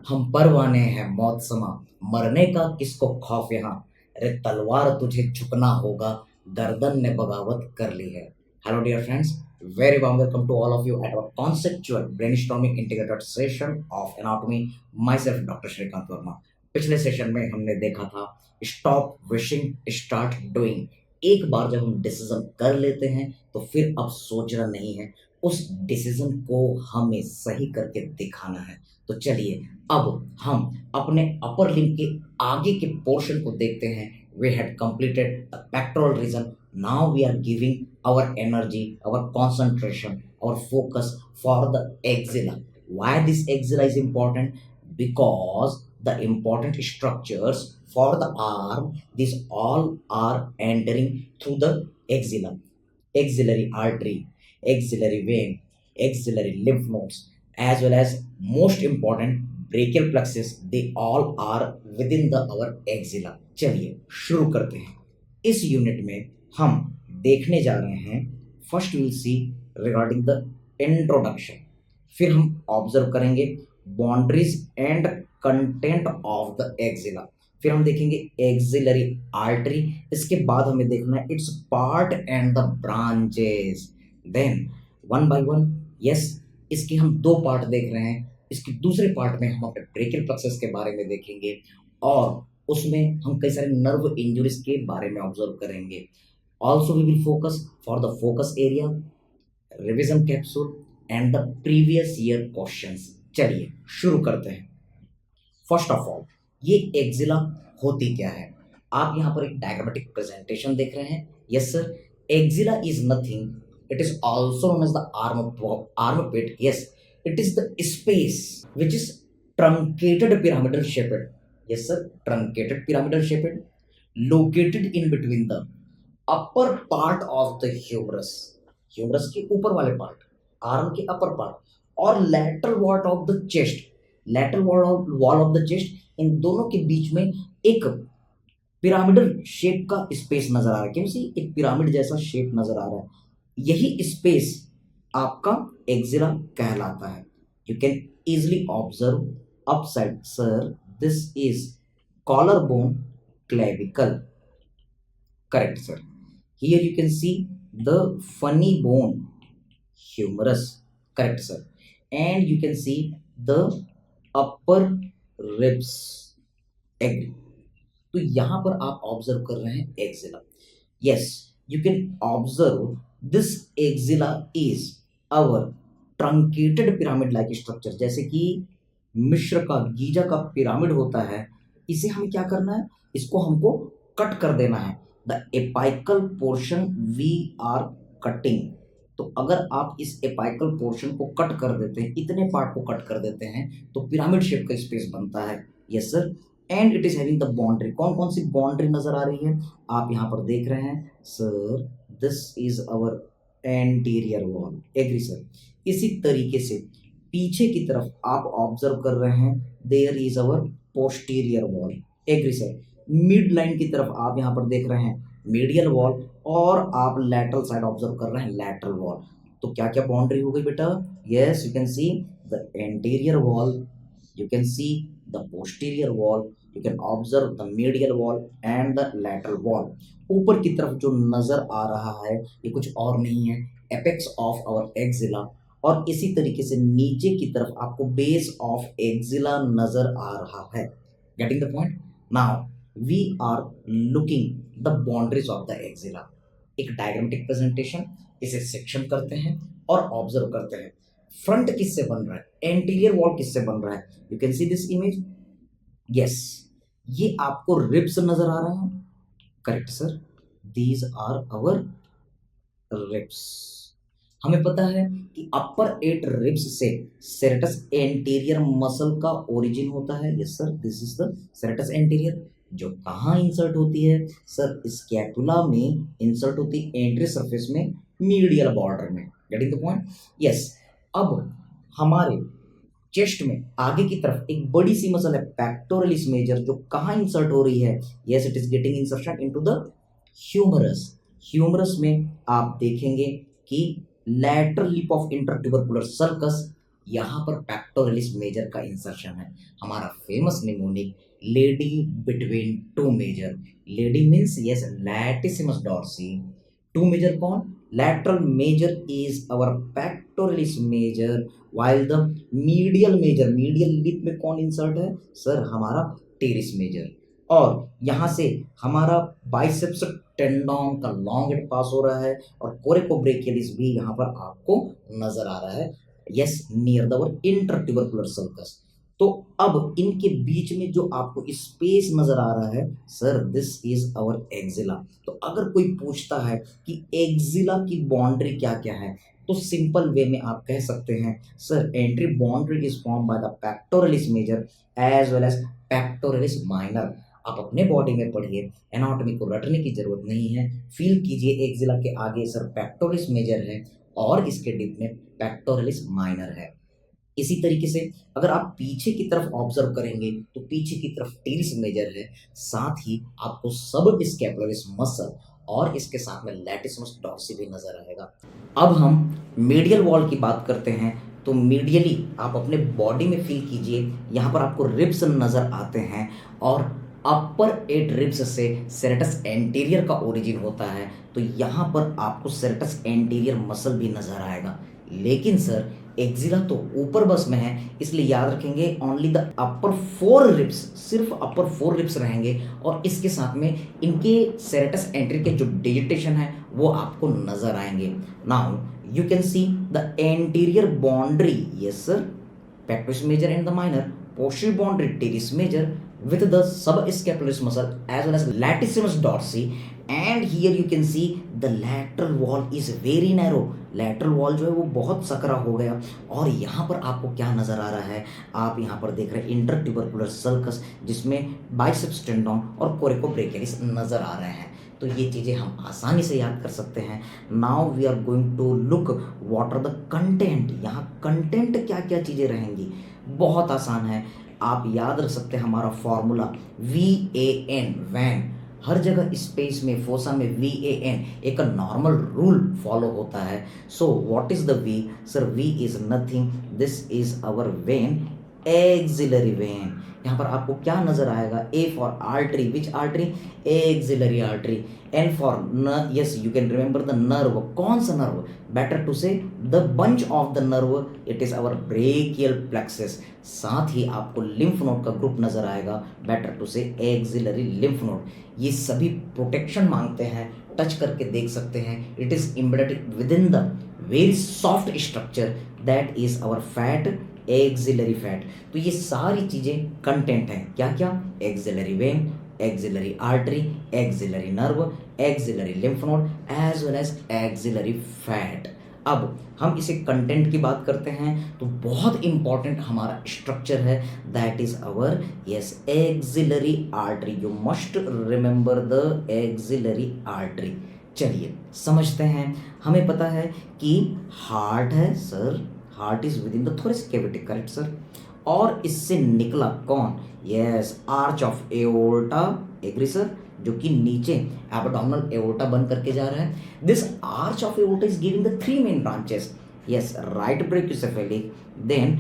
हम परवाने हैं मौत समा, मरने का किसको खौफ यहाँ। अरे तलवार तुझे झुकना होगा, गर्दन ने बगावत कर ली है। Hello dear friends, very warm welcome to all of you at our conceptual brainstorming integrated session of anatomy. My self doctor Shrikant Verma. पिछले सेशन में हमने देखा था स्टॉप विशिंग स्टार्ट डूइंग। एक बार जब हम डिसीजन कर लेते हैं तो फिर अब सोचना नहीं है, उस डिसीजन को हमें सही करके दिखाना है। तो चलिए अब हम अपने अपर लिम्ब के आगे के पोर्शन को देखते हैं। We had completed the pectoral region, now we are giving our energy, our concentration, our focus for the axilla. why this axilla is important? Because the important structures for the arm, these all are entering through the axilla. Axillary artery, axillary vein, axillary lymph nodes, as well as most important brachial plexus, they all are within the our axilla. चलिए शुरू करते हैं। इस unit में हम देखने जा रहे हैं, first will see regarding the introduction, फिर हम ऑब्जर्व करेंगे boundaries and content of the axilla, फिर हम देखेंगे एक्सिलरी आर्टरी, इसके बाद हमें देखना है it's part and the branches. Then one by one, yes, इसके हम दो पार्ट देख रहे हैं। इसके दूसरे पार्ट में हम अपने ब्रेकियल प्लेक्सस के बारे में देखेंगे और उसमें हम कई सारे नर्व इंजुरीज के बारे में ऑब्जर्व करेंगे। Also we will focus for the focus area, revision capsule and the previous year questions. चलिए शुरू करते हैं। फर्स्ट ऑफ ऑल, ये एक्सिला होती क्या है? आप यहाँ पर एक डायग्रामेटिक प्रेजेंटेशन देख रहे हैं। Yes sir, axilla is nothing, it is also known as the armpit. Yes, it is the space which is truncated pyramidal shaped. Yes sir, truncated pyramidal shaped, located in between the upper part of the humerus, humerus के ऊपर वाले part, arm के upper part, और lateral wall of the chest, lateral wall of the chest, इन दोनों के बीच में एक पिरामिडल शेप का स्पेस नजर आ रहा है। कैसे? एक पिरामिड जैसा शेप नजर आ रहा है, यही स्पेस आपका एक्सिला कहलाता है। You can easily observe upside, sir this is collar bone clavicle, correct sir. Here you can see the funny bone humerus, correct sir, and you can see the upper ribs, agree। तो यहां पर आप observe कर रहे हैं axilla. Yes, you can observe this axilla is our truncated pyramid like structure. जैसे कि मिश्र का, गीजा का पिरामिड होता है, इसे हमें क्या करना है? इसको हमको कट कर देना है। The apical portion we are cutting. तो अगर आप इस एपाइकल पोर्शन को कट कर देते हैं, इतने पार्ट को कट कर देते हैं, तो पिरामिड शेप का स्पेस बनता है। Yes sir, and it is having the boundary. कौन कौन सी बाउंड्री नजर आ रही है? आप यहां पर देख रहे हैं sir, this is our anterior wall, agree sir. इसी तरीके से पीछे की तरफ आप ऑब्जर्व कर रहे हैं, there is our posterior wall, agree sir. Mid line की तरफ आप यहां पर देख रहे हैं मीडियल वॉल, और आप लैटरल साइड ऑब्जर्व कर रहे हैं लैटरल वॉल। तो क्या क्या बाउंड्री हो गई बेटा? Yes, you can see the anterior wall, you can see the posterior wall, you can observe the medial wall and the lateral wall. ऊपर की तरफ जो नजर आ रहा है ये कुछ और नहीं है, एपेक्स ऑफ आवर एक्सिला, और इसी तरीके से नीचे की तरफ आपको बेस ऑफ एक्सिला नजर आ रहा है। Getting the point? Now we are looking the boundaries of the axilla. एक डायग्रामेटिक प्रेजेंटेशन, इसे सेक्शन करते हैं और ऑब्जर्व करते हैं। फ्रंट किससे बन रहा है? एंटीरियर वॉल किससे बन रहा है? You can see this image. Yes, ये आपको रिब्स नजर आ रहे हैं, correct sir, these are our ribs. हमें पता है कि अपर 8 रिब्स से सेरेटस एंटीरियर मसल का ओरिजिन होता है। Yes sir, this is the serratus anterior, जो कहाँ इंसर्ट होती है? सर स्कैपुला में इंसर्ट होती है, एंट्री सरफेस में, मीडियल बॉर्डर में। Getting the point? यस। अब हमारे चेस्ट में आगे की तरफ एक बड़ी सी मसल है पेक्टोरलिस मेजर, जो कहाँ इंसर्ट हो रही है? Yes, it is getting insertion into the humerus. Humerus में आप देखेंगे कि lateral lip of intertubercular sulcus यहाँ पर पेक्टोरलिस मेजर का इंसर्शन है। हमारा famous mnemonic lady between two major, lady means yes latissimus Dorsey, to major कौन, lateral major is our pectoralis major, while the medial lip में कौन insert है sir, हमारा टेरिस मेजर। और यहाँ से हमारा बाइसेप्स टेंडोन का लॉन्ग हेड पास हो रहा है और कोरेकोब्रेकियलिस भी यहाँ पर आपको नजर आ रहा है, यस नियर द इंटरट्यूबरकुलर सर्कस। तो अब इनके बीच में जो आपको स्पेस नजर आ रहा है sir, this is our axilla. तो अगर कोई पूछता है कि एक्सिला की बाउंड्री क्या क्या है, तो सिंपल वे में आप कह सकते हैं sir, anterior boundary is form by the pectoralis major as well as pectoralis minor. आप अपने बॉडी में पढ़िए, एनाटॉमी को रटने की जरूरत नहीं है, फील कीजिए एक्सिला के आगे सर पेक्टोरलिस मेजर है और इसके डिप में पेक्टोरलिस माइनर है। इसी तरीके से अगर आप पीछे की तरफ ऑब्जर्व करेंगे तो पीछे की तरफ टेरिस मेजर है, साथ ही आपको सब स्कैपुलरिस मसल और इसके साथ में लैटिसिमस डॉर्सी भी नजर आएगा। अब हम मीडियल वॉल की बात करते हैं, तो मीडियली आप अपने बॉडी में फील कीजिए, यहाँ पर आपको रिब्स नजर आते हैं और अपर 8 रिब्स से सेरेटस एंटीरियर का ओरिजिन होता है, तो यहाँ पर आपको सेरेटस एंटीरियर मसल भी नजर आएगा। लेकिन सर एक्सिला तो ऊपर बस में है, इसलिए याद रखेंगे ओनली द अपर 4 रिब्स, सिर्फ अपर 4 रिब्स रहेंगे और इसके साथ में इनके सेरेटस एंटीरियर के जो डिजिटेशन है वो आपको नजर आएंगे। Now you can see the anterior boundary, yes sir, pectoralis major and the minor, posterior boundary teres major with the subscapularis muscle as well as latissimus dorsi, and here you can see the lateral wall is very narrow, lateral wall जो है वो बहुत सकरा हो गया। और यहाँ पर आपको क्या नजर आ रहा है, आप यहाँ पर देख रहे हैं इंटरट्यूबरकुलर सर्कस जिसमें बाइसेप्स टेंडोन और कोरेकोब्रेकियलिस नजर आ रहे हैं। तो ये चीज़ें हम आसानी से याद कर सकते हैं। Now we are going to look what are the content, यहाँ कंटेंट क्या क्या चीज़ें रहेंगी, बहुत आसान है, आप याद रख सकते हैं हमारा फॉर्मूला VAN, वैन, हर जगह स्पेस में फोसा में VAN एक नॉर्मल रूल फॉलो होता है। So what is the V sir, V is nothing, this is our vein, axillary vein. यहाँ पर आपको क्या नजर आएगा, A for artery, which artery, axillary artery, N for न, yes you can remember the nerve, कौन सा nerve, better to say the bunch of the nerve, it is our brachial plexus. साथ ही आपको लिम्फ नोड का group नजर आएगा, better to say axillary lymph node. ये सभी प्रोटेक्शन मांगते हैं, टच करके देख सकते हैं, it is embedded with in the very soft structure that is our fat, axillary fat. तो ये सारी चीजें कंटेंट हैं, क्या क्या, axillary vein, axillary artery, axillary nerve, axillary lymph node as well as axillary fat. अब हम इसे कंटेंट की बात करते हैं तो बहुत इंपॉर्टेंट हमारा स्ट्रक्चर है, that is our yes axillary artery, you must remember the axillary artery. चलिए समझते हैं, हमें पता है कि हार्ट है sir, heart is with in the thoracic cavity, correct sir, और इससे निकला कौन, yes arch of aorta, agree sir, जो कि नीचे एब्डोमिनल एओर्टा बन करके जा रहा है। This arch of aorta is giving the 3 main branches, yes right brachiocephalic, then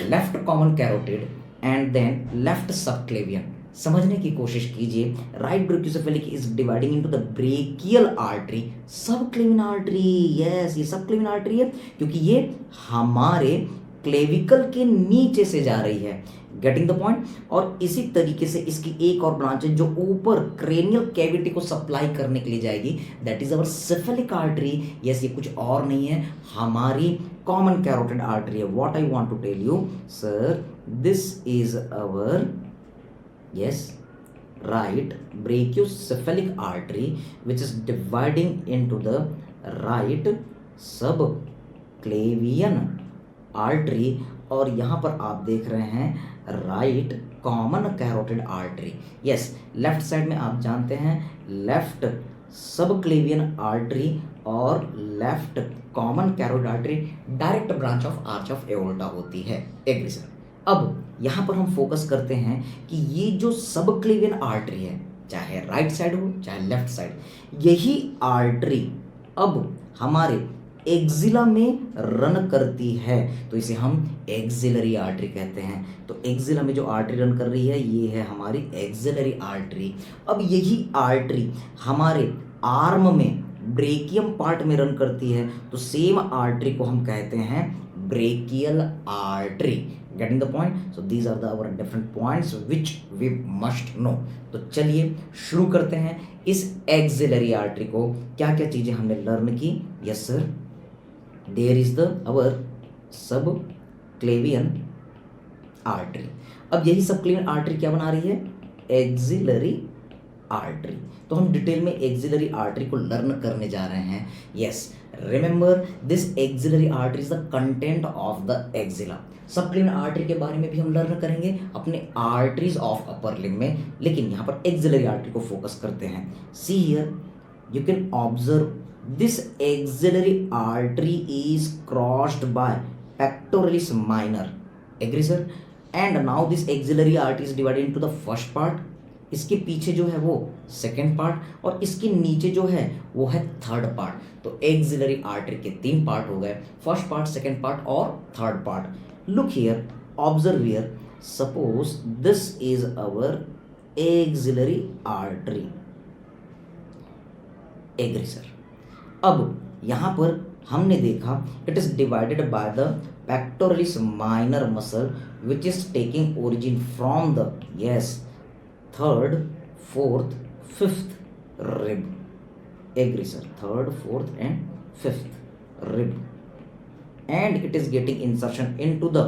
left common carotid and then left subclavian. समझने की कोशिश कीजिए, right brachiocephalic is dividing into the brachial artery, subclavian artery, yes ये subclavian artery है क्योंकि ये हमारे clavicle के नीचे से जा रही है, गेटिंग द पॉइंट। और इसी तरीके से इसकी एक और ब्रांच है जो ऊपर क्रेनियल कैविटी को सप्लाई करने के लिए जाएगी, that is our cephalic artery, yes ये कुछ और नहीं है, हमारी कॉमन कैरोटिड आर्टरी है। What I want to tell you sir, this is our yes right brachiocephalic artery which is dividing into the right subclavian artery, और यहाँ पर आप देख रहे हैं right common carotid artery, yes left side में आप जानते हैं लेफ्ट सबक्लेवियन आर्टरी और left common carotid artery direct branch of arch of aorta होती है, एग्री सर। अब यहाँ पर हम फोकस करते हैं कि ये जो सबक्लेवियन आर्टरी है, चाहे राइट साइड हो चाहे लेफ्ट साइड, यही आर्टरी अब हमारे एक्सिला में रन करती है तो इसे हम एक्सिलरी आर्टरी कहते हैं। तो एक्सिला में जो आर्टरी रन कर रही है ये है हमारी एक्सिलरी आर्टरी। अब यही आर्टरी हमारे आर्म में ब्रेकियम पार्ट में रन करती है तो सेम आर्टरी को हम कहते हैं brachial artery. Getting the point? So these are the our different points which we must know. तो चलिए शुरू करते हैं इस एक्सिलरी आर्टरी को। क्या क्या चीजें हमने लर्न की? Yes sir, there is the our subclavian artery. अब यही सब क्लेवियन आर्टरी क्या बना रही है? Axillary artery. तो हम डिटेल में एक्सिलरी आर्टरी को लर्न करने जा रहे हैं। Yes, remember this axillary artery is the content of the axilla. सब क्लेवियन आर्टरी के बारे में भी हम लर्न करेंगे अपने आर्टरीज ऑफ अपर लिम्ब में, लेकिन यहाँ पर एक्सिलरी आर्टरी को फोकस करते हैं। See here, you can observe this axillary artery is crossed by pectoralis minor. Agree sir? And now this axillary artery is divided into the first part, इसके पीछे जो है वो सेकेंड पार्ट और इसके नीचे जो है वो है थर्ड पार्ट। तो एक्सिलरी आर्टरी के तीन पार्ट हो गए, फर्स्ट पार्ट, सेकेंड पार्ट और third part. Look here, observe here, suppose this is our axillary artery. Agree sir. अब यहां पर हमने देखा it is divided by the pectoralis minor muscle which is taking origin from the yes third, fourth, fifth rib. Agree sir, third, fourth and fifth rib, and it is getting insertion into the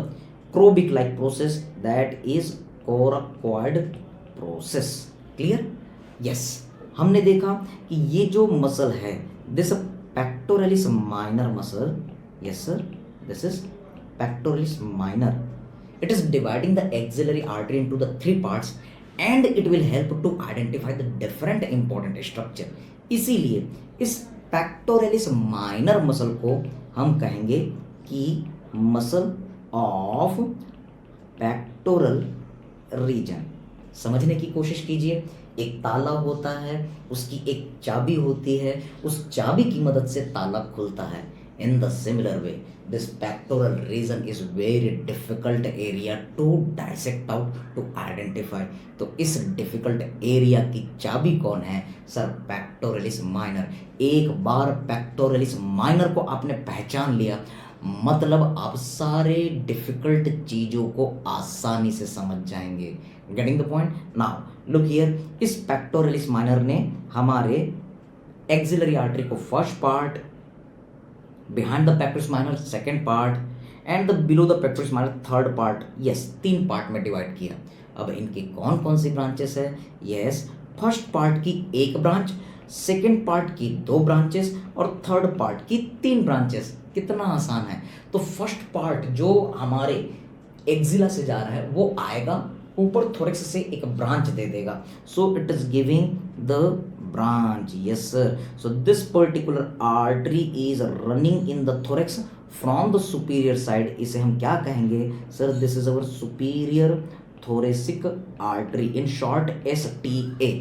Krobic like process that is coracoid process. Clear? Yes. हमने देखा कि ये जो muscle है this pectoralis minor muscle, yes sir, this is pectoralis minor, it is dividing the axillary artery into the three parts and it will help to identify the different important structure. इसीलिए इस pectoralis minor muscle को हम कहेंगे कि muscle of pectoral region. समझने की कोशिश कीजिए, एक ताला होता है, उसकी एक चाबी होती है, उस चाबी की मदद से ताला खुलता है। In the similar way this pectoral region is very difficult area to dissect out, to identify. तो इस डिफिकल्ट एरिया की चाबी कौन है? Sir, pectoralis minor. एक बार पेक्टोरलिस माइनर को आपने पहचान लिया मतलब आप सारे डिफिकल्ट चीजों को आसानी से समझ जाएंगे। Getting the point? Now look here, इस पेक्टोरलिस माइनर ने हमारे एक्सिलरी आर्टरी को first part, behind the pectoralis minor second part and the below the pectoralis minor third part, yes, तीन पार्ट में डिवाइड किया। अब इनकी कौन कौन सी ब्रांचेस है? यस, फर्स्ट पार्ट की एक ब्रांच, सेकेंड पार्ट की दो ब्रांचेस और थर्ड पार्ट की तीन ब्रांचेस। कितना आसान है। तो फर्स्ट पार्ट जो हमारे एक्सिला से जा रहा है वो आएगा, ऊपर थोरेक्स से एक ब्रांच दे देगा, so it is giving the branch. Yes sir, so this particular artery is running in the thorax from the superior side. इसे हम क्या कहेंगे? Sir, this is our superior thoracic artery, in short STA।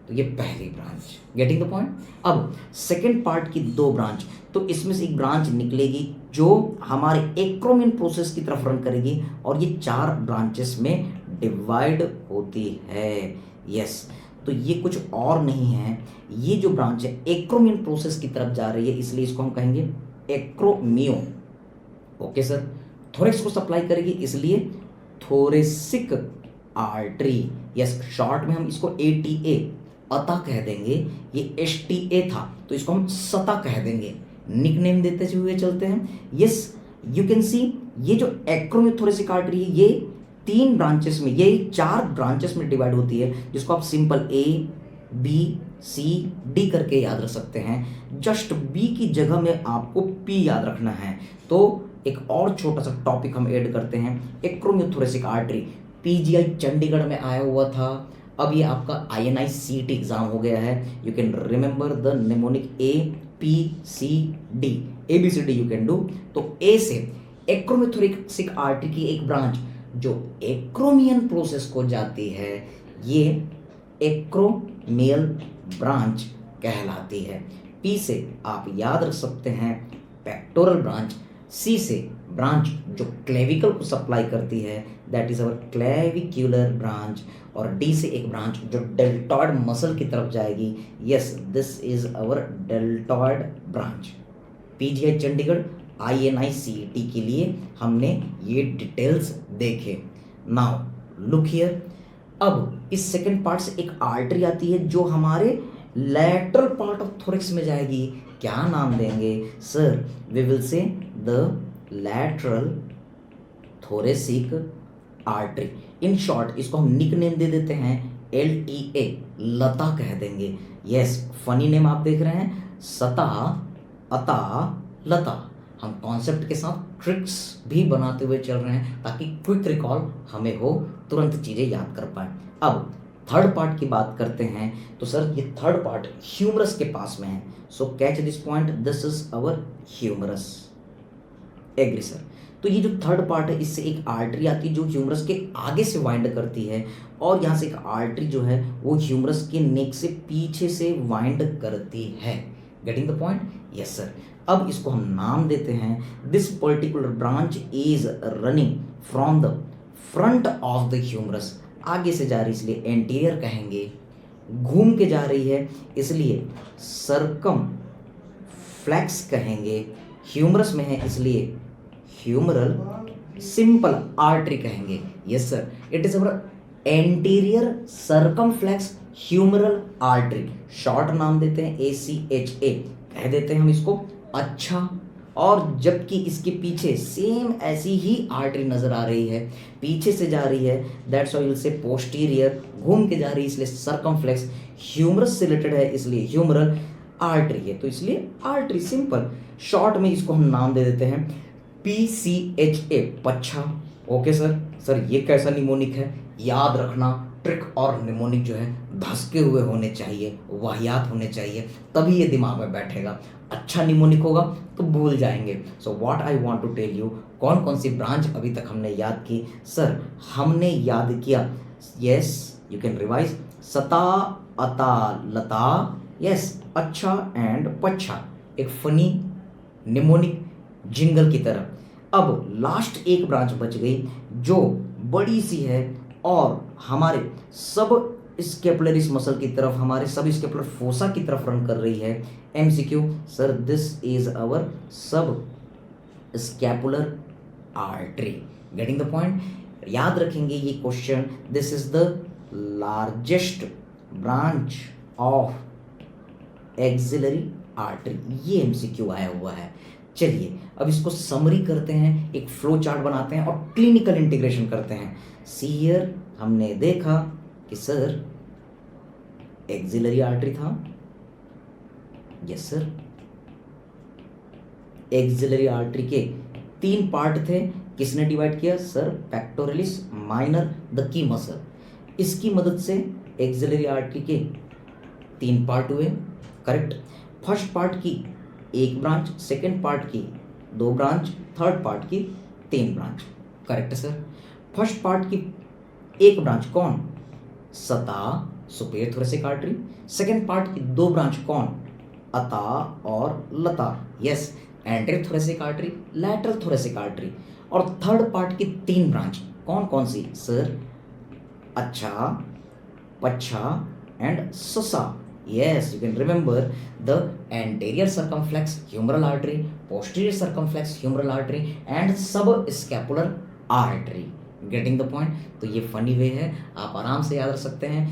तो ये पहली branch. Getting the point? अब second part की दो ब्रांच, तो इसमें से एक ब्रांच निकलेगी जो हमारे एक्रोमियन प्रोसेस की तरफ रन करेगी और ये चार ब्रांचेस में डिवाइड होती है। यस, तो ये कुछ और नहीं है, ये जो ब्रांच है एक्रोमियन प्रोसेस की तरफ जा रही है, इसलिए इसको हम कहेंगे एक्रोमियो। ओके सर, थोरेक्स को सप्लाई करेगी इसलिए थोरेसिक आर्टरी। यस, शॉर्ट में हम इसको ATA अता कह देंगे, ये STA था तो इसको हम सता कह देंगे, निकनेम देते हुए चलते हैं। यस, यू कैन सी ये जो एक्रोमियोथोरेसिक आर्टरी है ये तीन ब्रांचेस में, ये चार ब्रांचेस में डिवाइड होती है, जिसको आप simple A B C D करके याद रख सकते हैं। जस्ट B की जगह में आपको P याद रखना है। तो एक और छोटा सा टॉपिक हम ऐड करते हैं, एक्रोमियोथोरेसिक आर्टरी PGI चंडीगढ़ में आया हुआ था, अब ये आपका INI CET एग्जाम हो गया है। You can remember the mnemonic ABCD, ABCD you can do. तो A से एक्रोमियोथोरेसिक आर्टरी की एक ब्रांच जो एक्रोमियन प्रोसेस को जाती है, ये एक्रोमियल ब्रांच कहलाती है। P से आप याद रख सकते हैं पेक्टोरल ब्रांच, सी से ब्रांच जो क्लेविकल को सप्लाई करती है, दैट इज अवर क्लेविक्यूलर ब्रांच, और डी से एक ब्रांच जो डेल्टॉइड मसल की तरफ जाएगी, yes this is our deltoid branch. PGI Chandigarh INI-CET के लिए हमने ये डिटेल्स देखे। नाउ लुक हियर, अब इस सेकंड पार्ट से एक आर्टरी आती है जो हमारे लैटरल पार्ट ऑफ थोरैक्स में जाएगी। क्या नाम देंगे sir? We will say the lateral thoracic artery. In short इसको हम निक नेम दे देते हैं LTA, लता कह देंगे। यस, फनी नेम आप देख रहे हैं, सता, अता, लता। हम कॉन्सेप्ट के साथ ट्रिक्स भी बनाते हुए चल रहे हैं ताकि क्विक रिकॉल हमें हो, तुरंत चीज़ें याद कर पाए। अब थर्ड पार्ट की बात करते हैं तो सर ये थर्ड पार्ट ह्यूमरस के पास में है। So catch this point, this is our humerus. Agree sir? तो ये जो थर्ड पार्ट है इससे एक आर्टरी आती है जो ह्यूमरस के आगे से वाइंड करती है, और यहाँ से एक आर्टरी जो है वो ह्यूमरस के नेक से पीछे से वाइंड करती है। Getting the point? Yes sir. अब इसको हम नाम देते हैं, this particular branch is running from the front of the humerus. आगे से जा रही इसलिए एंटीरियर कहेंगे, घूम के जा रही है इसलिए सरकम फ्लैक्स कहेंगे, ह्यूमरस में है इसलिए ह्यूमरल सिंपल आर्टरी कहेंगे। Yes sir, it is our anterior circumflex humeral artery. Short नाम देते हैं ACHA, कह देते हैं हम इसको अच्छा। और जबकि इसके पीछे सेम ऐसी ही आर्टरी नजर आ रही है, पीछे से जा रही है, that's why will say posterior, घूम के जा रही है इसलिए सरकमफ्लेक्स, ह्यूमरस से रिलेटेड है इसलिए ह्यूमरल आर्टरी है, तो इसलिए आर्टरी सिंपल। शॉर्ट में इसको हम नाम दे देते हैं PCHA, पच्छा। Okay sir. सर ये कैसा निमोनिक है? याद रखना, ट्रिक और निमोनिक जो है धसके हुए होने चाहिए, वाहियात होने चाहिए, तभी ये दिमाग में बैठेगा। अच्छा निमोनिक होगा तो भूल जाएंगे। So what I want to tell you, कौन कौन सी ब्रांच अभी तक हमने याद की? सर हमने याद किया, यस यू कैन रिवाइज, सता, अता, लता, यस अच्छा एंड पच्छा, एक फनी निमोनिक जिंगल की तरह। अब लास्ट एक ब्रांच बच गई जो बड़ी सी है और हमारे सब स्केपुलरिस मसल की तरफ, हमारे सब स्केपुलर फोसा की तरफ रन कर रही है। MCQ, sir this is our subscapular artery. Getting the point? याद रखेंगे ये question, this is the largest branch of axillary artery, ये MCQ आया हुआ है। चलिए अब इसको समरी करते हैं, एक फ्लो चार्ट बनाते हैं और क्लिनिकल इंटीग्रेशन करते हैं। सी हियर, हमने देखा कि सर एक्सिलरी आर्टरी था, यस सर, एक्सिलरी आर्टरी के 3 पार्ट थे, किसने डिवाइड किया sir? Pectoralis minor the key muscle, इसकी मदद से एक्सिलरी आर्टरी के 3 पार्ट हुए, करेक्ट। फर्स्ट पार्ट की 1 ब्रांच, सेकेंड पार्ट की 2 ब्रांच, थर्ड पार्ट की 3 branch, correct sir. First part की 1 ब्रांच कौन? सता, superior thoracic artery. Second part की 2 ब्रांच कौन? अता और लता, yes anterior thoracic artery, lateral thoracic artery. और थर्ड पार्ट की 3 ब्रांच कौन कौन सी सर? अच्छा, पच्छा एंड ससा। Yes, you can remember the anterior circumflex humeral artery, posterior circumflex humeral artery and subscapular artery. Getting the point? तो ये फनी वे है, आप आराम से याद रख सकते हैं,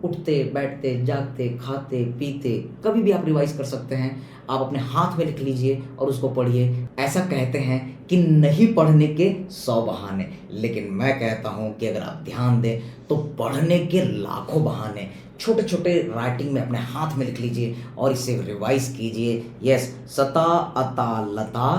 उठते बैठते जागते खाते पीते कभी भी आप रिवाइज कर सकते हैं। आप अपने हाथ में लिख लीजिए और उसको पढ़िए। ऐसा कहते हैं कि नहीं पढ़ने के 100 बहाने, लेकिन मैं कहता हूँ कि अगर आप ध्यान दें तो पढ़ने के लाखों बहाने। छोटे छोटे राइटिंग में अपने हाथ में लिख लीजिए और इसे रिवाइज कीजिए। यस, सता, अता, लता,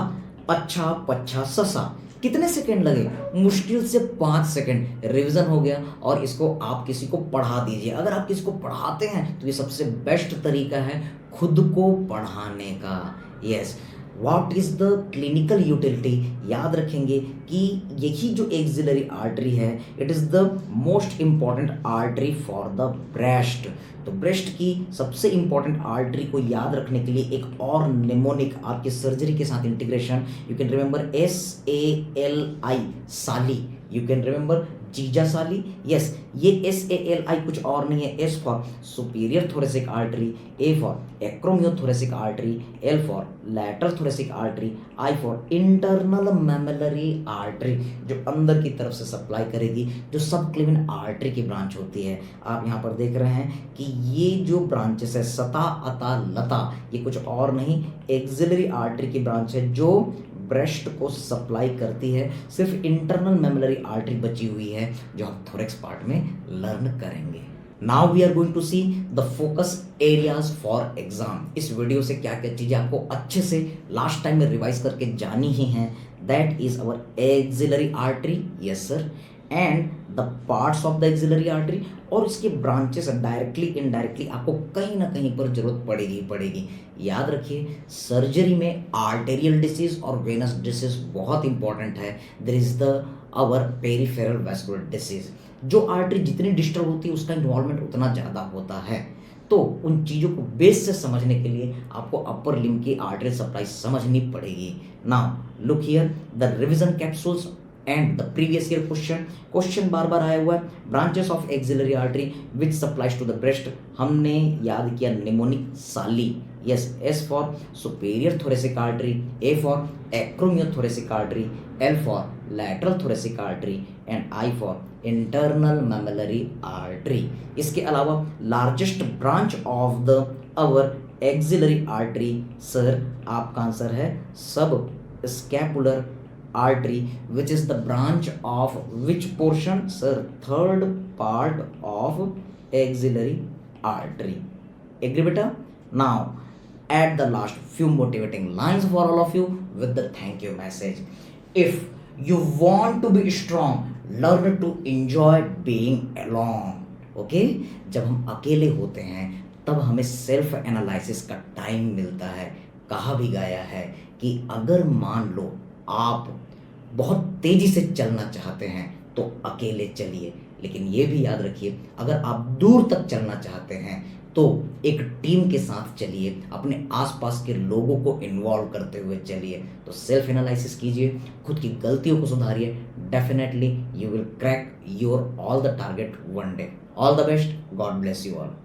अच्छा, पच्छा, ससा। कितने सेकंड लगे? मुश्किल से 5 सेकंड, रिवीजन हो गया। और इसको आप किसी को पढ़ा दीजिए। अगर आप किसी को पढ़ाते हैं तो ये सबसे बेस्ट तरीका है खुद को पढ़ाने का। Yes, what is the clinical utility, याद रखेंगे कि यही जो एक्सिलरी आर्टरी है it is the most important artery for the breast. तो ब्रेस्ट की सबसे इंपॉर्टेंट आर्टरी को याद रखने के लिए एक और निमोनिक आपके सर्जरी के साथ integration, you can remember SALI, साली, यू कैन रिमेंबर जीजा साली। यस, ये SALI कुछ और नहीं है, S for superior thoracic artery, A for acromiothoracic artery, L for lateral thoracic artery, I for internal mammary artery, जो अंदर की तरफ से सप्लाई करेगी, जो सब क्लेविन आर्टरी की ब्रांच होती है। आप यहाँ पर देख रहे हैं कि ये जो ब्रांचेस है सता, अता, लता, ये कुछ और नहीं एक्सिलरी आर्टरी की ब्रांच है जो ब्रेस्ट को सप्लाई करती है। सिर्फ इंटरनल मेमलरी आर्टरी बची हुई है जो हम थोरेक्स पार्ट में लर्न करेंगे। Now we are going to see the focus areas for exam. इस वीडियो से क्या क्या चीजें आपको अच्छे से लास्ट टाइम में रिवाइज करके जानी ही हैं। That is our axillary artery, yes sir, and the parts of the axillary artery, और इसके ब्रांचेस डायरेक्टली इनडायरेक्टली आपको कहीं ना कहीं पर जरूरत पड़ेगी। याद रखिए सर्जरी में आर्टेरियल डिसीज और वेनस डिसीज बहुत इंपॉर्टेंट है। There is the our peripheral vascular disease. जो आर्टरी जितनी डिस्टर्ब होती है उसका इन्वॉल्वमेंट उतना ज़्यादा होता है। तो उन चीज़ों को बेस से समझने के लिए आपको अपर लिम्ब की आर्टरी सप्लाई समझनी पड़ेगी। Now look here the revision capsules and the previous year question बार बार आया हुआ है। Branches of axillary artery which supplies to the breast, हमने याद किया निमोनिक साली, yes, S for superior thoracic artery, A for acromiothoracic artery, L for lateral thoracic artery and I for internal mammary artery. इसके अलावा largest branch of the our axillary artery, sir आपका answer है सब scapular artery, which is the branch of which portion, sir? Third part of axillary artery. Agree beta? Now at the last few motivating lines for all of you with the thank you message. If you want to be strong, learn to enjoy being alone. Okay? जब हम अकेले होते हैं तब हमें self analysis का time मिलता है। कहा भी गया है कि अगर मान लो आप बहुत तेजी से चलना चाहते हैं तो अकेले चलिए, लेकिन ये भी याद रखिए अगर आप दूर तक चलना चाहते हैं तो एक टीम के साथ चलिए, अपने आसपास के लोगों को इन्वॉल्व करते हुए चलिए। तो सेल्फ एनालिसिस कीजिए, खुद की गलतियों को सुधारिए, definitely you will crack your all the target one day. All the best, God bless you all.